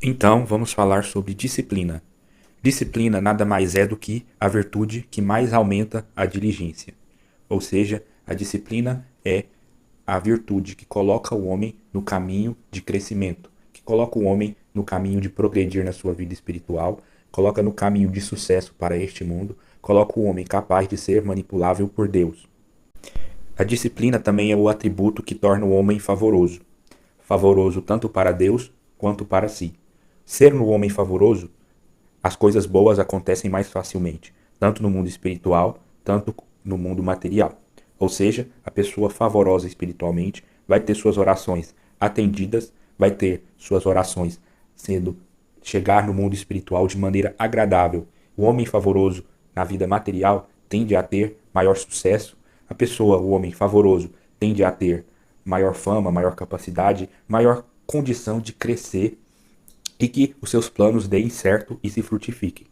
Então, vamos falar sobre disciplina. Disciplina nada mais é do que a virtude que mais aumenta a diligência. Ou seja, a disciplina é a virtude que coloca o homem no caminho de crescimento, que coloca o homem no caminho de progredir na sua vida espiritual, coloca no caminho de sucesso para este mundo, coloca o homem capaz de ser manipulável por Deus. A disciplina também é o atributo que torna o homem favoroso. Favoroso tanto para Deus quanto para si. Ser um homem favoroso, as coisas boas acontecem mais facilmente, tanto no mundo espiritual, tanto no mundo material. Ou seja, a pessoa favorosa espiritualmente vai ter suas orações atendidas, vai ter suas orações sendo chegar no mundo espiritual de maneira agradável. O homem favoroso na vida material tende a ter maior sucesso. A pessoa, o homem favoroso, tende a ter maior fama, maior capacidade, maior condição de crescer e que os seus planos deem certo e se frutifiquem.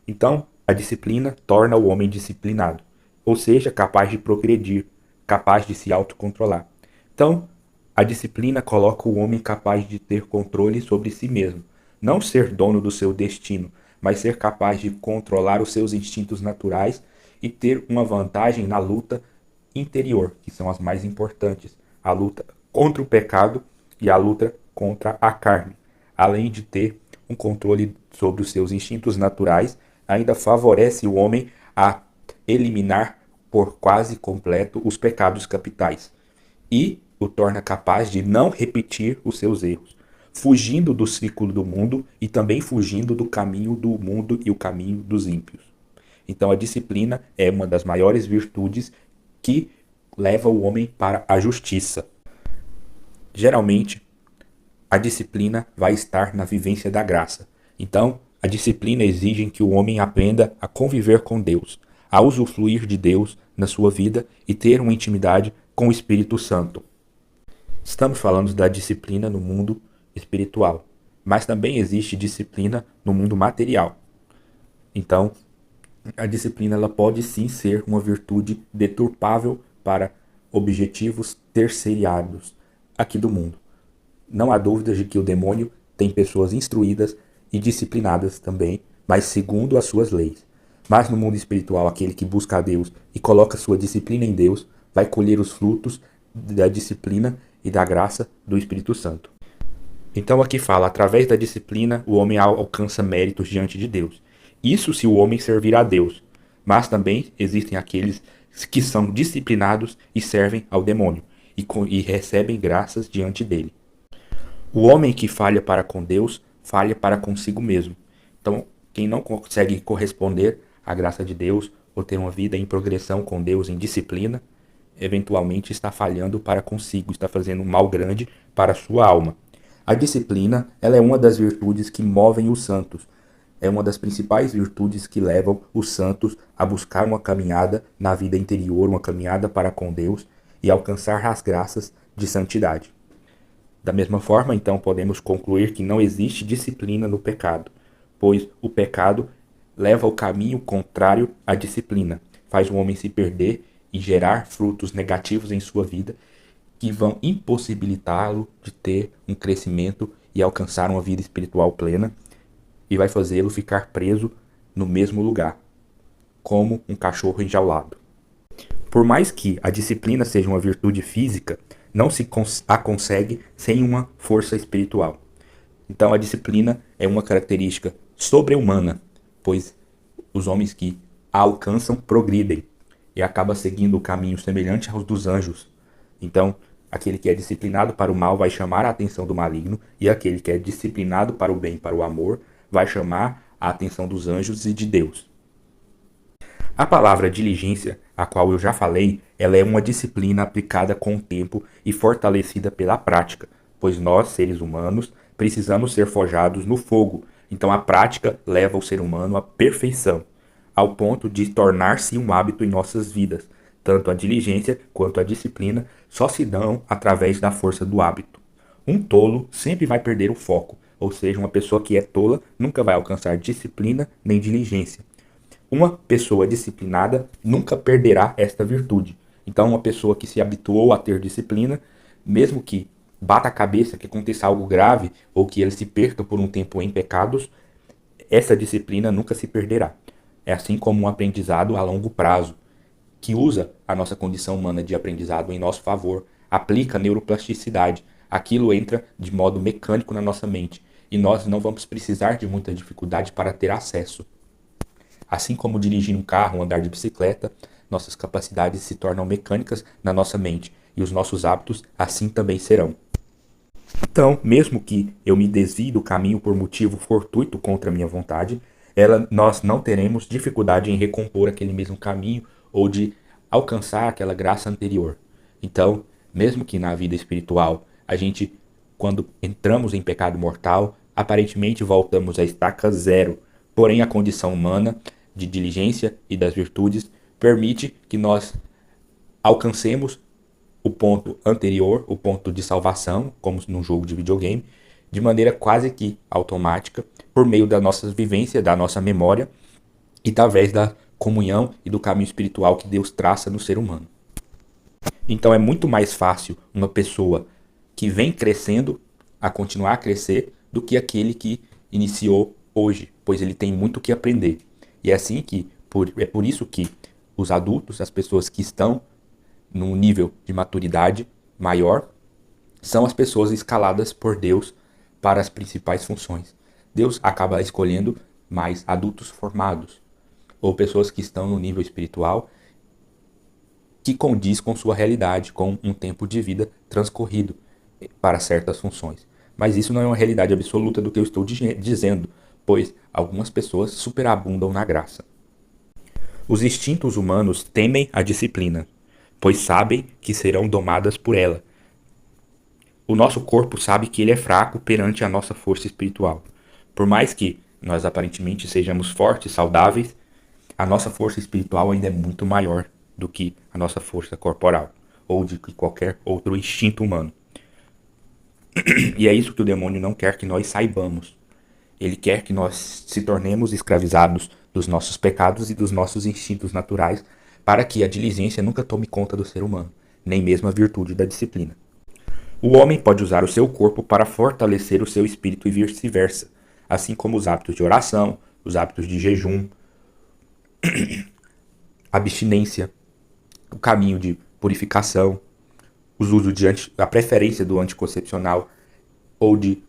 Então, a disciplina torna o homem disciplinado, ou seja, capaz de progredir, capaz de se autocontrolar. Então, a disciplina coloca o homem capaz de ter controle sobre si mesmo, não ser dono do seu destino, mas ser capaz de controlar os seus instintos naturais e ter uma vantagem na luta interior, que são as mais importantes, a luta contra o pecado e a luta contra a carne. Além de ter um controle sobre os seus instintos naturais, ainda favorece o homem a eliminar por quase completo os pecados capitais e o torna capaz de não repetir os seus erros, fugindo do ciclo do mundo e também fugindo do caminho do mundo e o caminho dos ímpios. Então a disciplina é uma das maiores virtudes que leva o homem para a justiça. Geralmente, a disciplina vai estar na vivência da graça. Então, a disciplina exige que o homem aprenda a conviver com Deus, a usufruir de Deus na sua vida e ter uma intimidade com o Espírito Santo. Estamos falando da disciplina no mundo espiritual, mas também existe disciplina no mundo material. Então, a disciplina ela pode sim ser uma virtude deturpável para objetivos terceiriados aqui do mundo. Não há dúvidas de que o demônio tem pessoas instruídas e disciplinadas também, mas segundo as suas leis. Mas no mundo espiritual, aquele que busca a Deus e coloca sua disciplina em Deus, vai colher os frutos da disciplina e da graça do Espírito Santo. Então aqui fala, através da disciplina, o homem alcança méritos diante de Deus. Isso se o homem servir a Deus. Mas também existem aqueles que são disciplinados e servem ao demônio e recebem graças diante dele. O homem que falha para com Deus, falha para consigo mesmo. Então, quem não consegue corresponder à graça de Deus ou ter uma vida em progressão com Deus, em disciplina, eventualmente está falhando para consigo, está fazendo um mal grande para a sua alma. A disciplina, ela é uma das virtudes que movem os santos. É uma das principais virtudes que levam os santos a buscar uma caminhada na vida interior, uma caminhada para com Deus e alcançar as graças de santidade. Da mesma forma, então, podemos concluir que não existe disciplina no pecado, pois o pecado leva ao caminho contrário à disciplina, faz o homem se perder e gerar frutos negativos em sua vida que vão impossibilitá-lo de ter um crescimento e alcançar uma vida espiritual plena e vai fazê-lo ficar preso no mesmo lugar, como um cachorro enjaulado. Por mais que a disciplina seja uma virtude física, não se a consegue sem uma força espiritual. Então a disciplina é uma característica sobre-humana, pois os homens que a alcançam progridem e acaba seguindo o caminho semelhante aos dos anjos. Então, aquele que é disciplinado para o mal vai chamar a atenção do maligno, e aquele que é disciplinado para o bem, para o amor, vai chamar a atenção dos anjos e de Deus. A palavra diligência, a qual eu já falei, ela é uma disciplina aplicada com o tempo e fortalecida pela prática, pois nós, seres humanos, precisamos ser forjados no fogo. Então a prática leva o ser humano à perfeição, ao ponto de tornar-se um hábito em nossas vidas. Tanto a diligência quanto a disciplina só se dão através da força do hábito. Um tolo sempre vai perder o foco, ou seja, uma pessoa que é tola nunca vai alcançar disciplina nem diligência. Uma pessoa disciplinada nunca perderá esta virtude. Então, uma pessoa que se habituou a ter disciplina, mesmo que bata a cabeça, que aconteça algo grave ou que ele se perca por um tempo em pecados, essa disciplina nunca se perderá. É assim como um aprendizado a longo prazo, que usa a nossa condição humana de aprendizado em nosso favor, aplica neuroplasticidade, aquilo entra de modo mecânico na nossa mente e nós não vamos precisar de muita dificuldade para ter acesso. Assim como dirigir um carro ou andar de bicicleta, nossas capacidades se tornam mecânicas na nossa mente e os nossos hábitos assim também serão. Então, mesmo que eu me desvie do caminho por motivo fortuito contra a minha vontade, nós não teremos dificuldade em recompor aquele mesmo caminho ou de alcançar aquela graça anterior. Então, mesmo que na vida espiritual a gente, quando entramos em pecado mortal, aparentemente voltamos à estaca zero, porém a condição humana de diligência e das virtudes permite que nós alcancemos o ponto anterior, o ponto de salvação, como num jogo de videogame, de maneira quase que automática, por meio da nossa vivência, da nossa memória e através da comunhão e do caminho espiritual que Deus traça no ser humano. Então é muito mais fácil uma pessoa que vem crescendo a continuar a crescer do que aquele que iniciou hoje, pois ele tem muito o que aprender. E é assim que, é por isso que os adultos, as pessoas que estão num nível de maturidade maior, são as pessoas escaladas por Deus para as principais funções. Deus acaba escolhendo mais adultos formados, ou pessoas que estão no nível espiritual que condiz com sua realidade, com um tempo de vida transcorrido para certas funções. Mas isso não é uma realidade absoluta do que eu estou dizendo, pois algumas pessoas superabundam na graça. Os instintos humanos temem a disciplina, pois sabem que serão domadas por ela. O nosso corpo sabe que ele é fraco perante a nossa força espiritual. Por mais que nós aparentemente sejamos fortes, saudáveis, a nossa força espiritual ainda é muito maior do que a nossa força corporal, ou de qualquer outro instinto humano. E é isso que o demônio não quer que nós saibamos. Ele quer que nós se tornemos escravizados dos nossos pecados e dos nossos instintos naturais, para que a diligência nunca tome conta do ser humano, nem mesmo a virtude da disciplina. O homem pode usar o seu corpo para fortalecer o seu espírito e vice-versa, assim como os hábitos de oração, os hábitos de jejum, abstinência, o caminho de purificação, a preferência do anticoncepcional ou de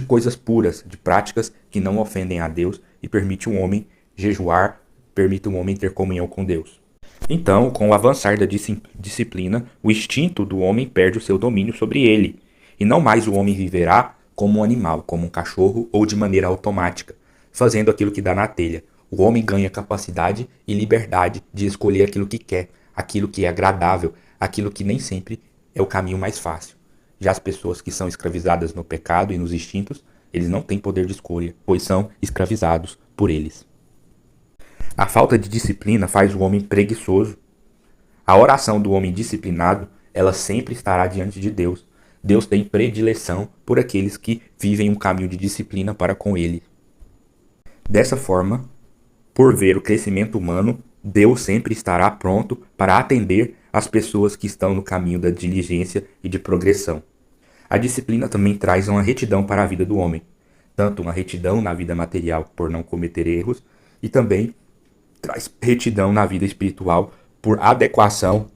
coisas puras, de práticas que não ofendem a Deus e permite um homem jejuar, permite um homem ter comunhão com Deus. Então, com o avançar da disciplina, o instinto do homem perde o seu domínio sobre ele, e não mais o homem viverá como um animal, como um cachorro ou de maneira automática, fazendo aquilo que dá na telha. O homem ganha capacidade e liberdade de escolher aquilo que quer, aquilo que é agradável, aquilo que nem sempre é o caminho mais fácil. Já as pessoas que são escravizadas no pecado e nos instintos, eles não têm poder de escolha, pois são escravizados por eles. A falta de disciplina faz o homem preguiçoso. A oração do homem disciplinado, ela sempre estará diante de Deus. Deus tem predileção por aqueles que vivem um caminho de disciplina para com ele. Dessa forma, por ver o crescimento humano, Deus sempre estará pronto para atender as pessoas que estão no caminho da diligência e de progressão. A disciplina também traz uma retidão para a vida do homem, tanto uma retidão na vida material por não cometer erros, e também traz retidão na vida espiritual por adequação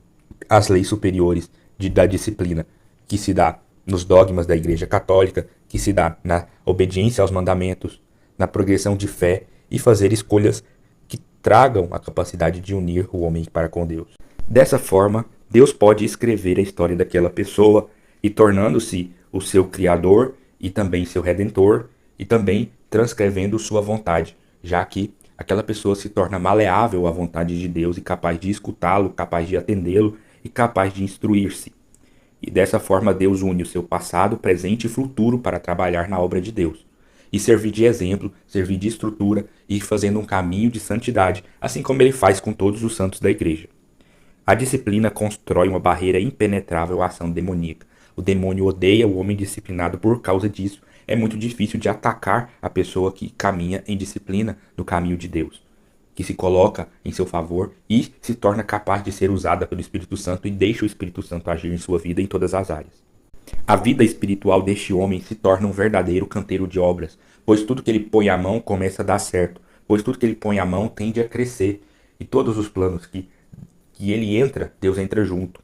às leis superiores da disciplina, que se dá nos dogmas da Igreja Católica, que se dá na obediência aos mandamentos, na progressão de fé e fazer escolhas que tragam a capacidade de unir o homem para com Deus. Dessa forma, Deus pode escrever a história daquela pessoa e tornando-se o seu Criador e também seu Redentor e também transcrevendo sua vontade, já que aquela pessoa se torna maleável à vontade de Deus e capaz de escutá-lo, capaz de atendê-lo e capaz de instruir-se. E dessa forma Deus une o seu passado, presente e futuro para trabalhar na obra de Deus. E servir de exemplo, servir de estrutura e ir fazendo um caminho de santidade, assim como ele faz com todos os santos da igreja. A disciplina constrói uma barreira impenetrável à ação demoníaca. O demônio odeia o homem disciplinado por causa disso. É muito difícil de atacar a pessoa que caminha em disciplina no caminho de Deus, que se coloca em seu favor e se torna capaz de ser usada pelo Espírito Santo e deixa o Espírito Santo agir em sua vida em todas as áreas. A vida espiritual deste homem se torna um verdadeiro canteiro de obras, pois tudo que ele põe a mão começa a dar certo, pois tudo que ele põe a mão tende a crescer, e todos os planos que ele entra, Deus entra junto.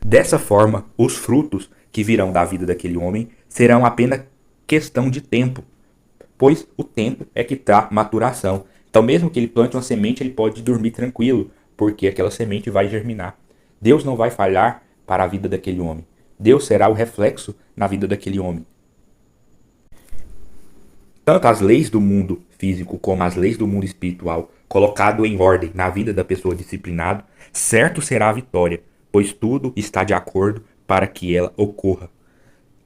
Dessa forma, os frutos que virão da vida daquele homem serão apenas questão de tempo, pois o tempo é que dá maturação. Então, mesmo que ele plante uma semente, ele pode dormir tranquilo, porque aquela semente vai germinar. Deus não vai falhar para a vida daquele homem. Deus será o reflexo na vida daquele homem. Tanto as leis do mundo físico como as leis do mundo espiritual, colocado em ordem na vida da pessoa disciplinada, certo será a vitória, pois tudo está de acordo para que ela ocorra.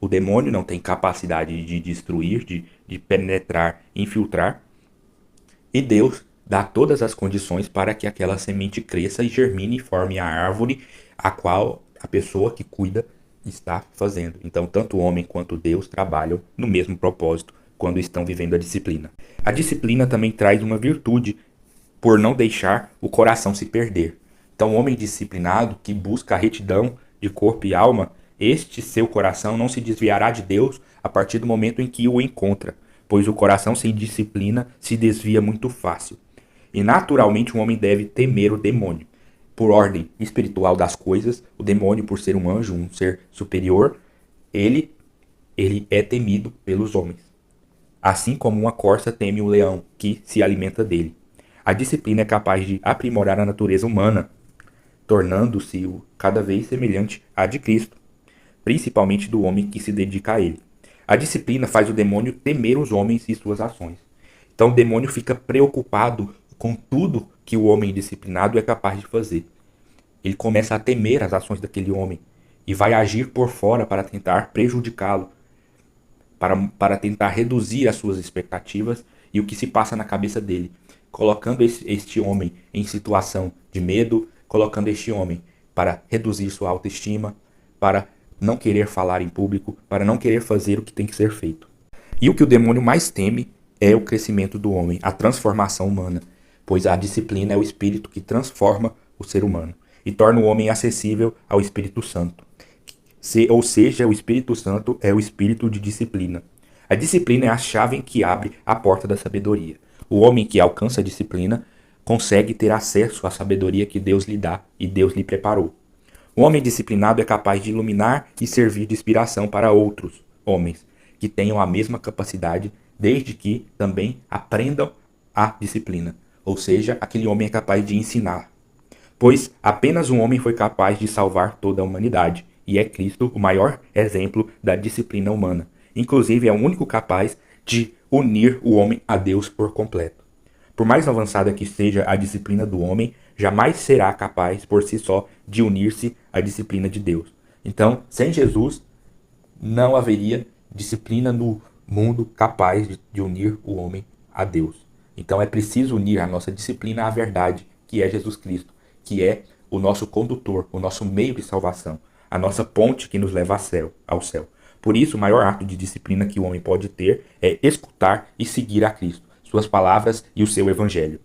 O demônio não tem capacidade de destruir, de penetrar, infiltrar, e Deus dá todas as condições para que aquela semente cresça e germine e forme a árvore a qual a pessoa que cuida está fazendo. Então, tanto o homem quanto Deus trabalham no mesmo propósito quando estão vivendo a disciplina. A disciplina também traz uma virtude por não deixar o coração se perder. Então, o homem disciplinado que busca a retidão de corpo e alma, este seu coração não se desviará de Deus a partir do momento em que o encontra, pois o coração sem disciplina se desvia muito fácil. E naturalmente um homem deve temer o demônio. Por ordem espiritual das coisas, o demônio, por ser um anjo, um ser superior, ele é temido pelos homens. Assim como uma corça teme o leão, que se alimenta dele. A disciplina é capaz de aprimorar a natureza humana, tornando-se cada vez semelhante à de Cristo, principalmente do homem que se dedica a ele. A disciplina faz o demônio temer os homens e suas ações. Então o demônio fica preocupado com tudo que o homem disciplinado é capaz de fazer. Ele começa a temer as ações daquele homem e vai agir por fora para tentar prejudicá-lo, para tentar reduzir as suas expectativas e o que se passa na cabeça dele, colocando este homem em situação de medo, colocando este homem para reduzir sua autoestima, para não querer falar em público, para não querer fazer o que tem que ser feito. E o que o demônio mais teme é o crescimento do homem, a transformação humana, pois a disciplina é o espírito que transforma o ser humano e torna o homem acessível ao Espírito Santo. Ou seja, o Espírito Santo é o espírito de disciplina. A disciplina é a chave que abre a porta da sabedoria. O homem que alcança a disciplina consegue ter acesso à sabedoria que Deus lhe dá e Deus lhe preparou. O homem disciplinado é capaz de iluminar e servir de inspiração para outros homens que tenham a mesma capacidade, desde que também aprendam a disciplina. Ou seja, aquele homem é capaz de ensinar. Pois apenas um homem foi capaz de salvar toda a humanidade, e é Cristo o maior exemplo da disciplina humana. Inclusive, é o único capaz de unir o homem a Deus por completo. Por mais avançada que seja a disciplina do homem, jamais será capaz por si só de unir-se à disciplina de Deus. Então, sem Jesus, não haveria disciplina no mundo capaz de unir o homem a Deus. Então é preciso unir a nossa disciplina à verdade, que é Jesus Cristo, que é o nosso condutor, o nosso meio de salvação, a nossa ponte que nos leva ao céu. Por isso, o maior ato de disciplina que o homem pode ter é escutar e seguir a Cristo, suas palavras e o seu evangelho.